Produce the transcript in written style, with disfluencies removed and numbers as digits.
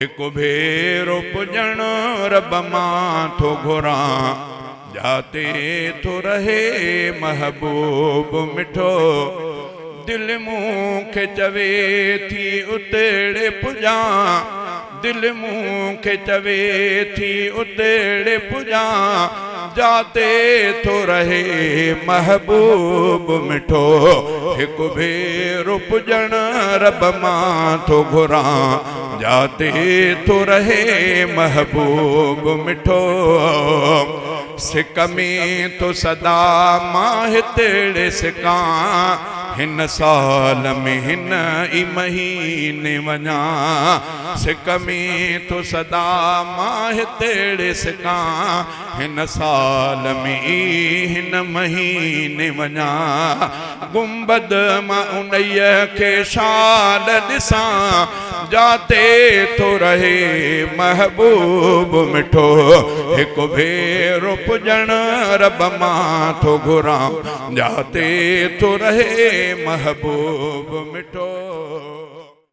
एक भेरो पुजण रब मां थो घुरां, जाते थो रहे महबूब मिठो। दिल मूंखे चवे थी उतेड़े पुजां, दिल मूंखे चवे थी उतेड़े पुजां, जाते थो रहे महबूब मिठो। एक भेरो पुजण रब मां थो घुरां, जाते थो रहे महबूब मिठो। सिक में तो सदा मां हितेड़े सिकां, हिन साल में हिन ई महीने वञा। सिक में तो सदा मां हितेड़े सिकां, हिन साल में ई हिन महीने वञा। गुंबद मां उनैया के शाल ॾिसां, जाते थो रहे महबूब मिठो। एक भेरो पुजण रब मां थो घुरां, जाते थो रहे महबूब मिठो।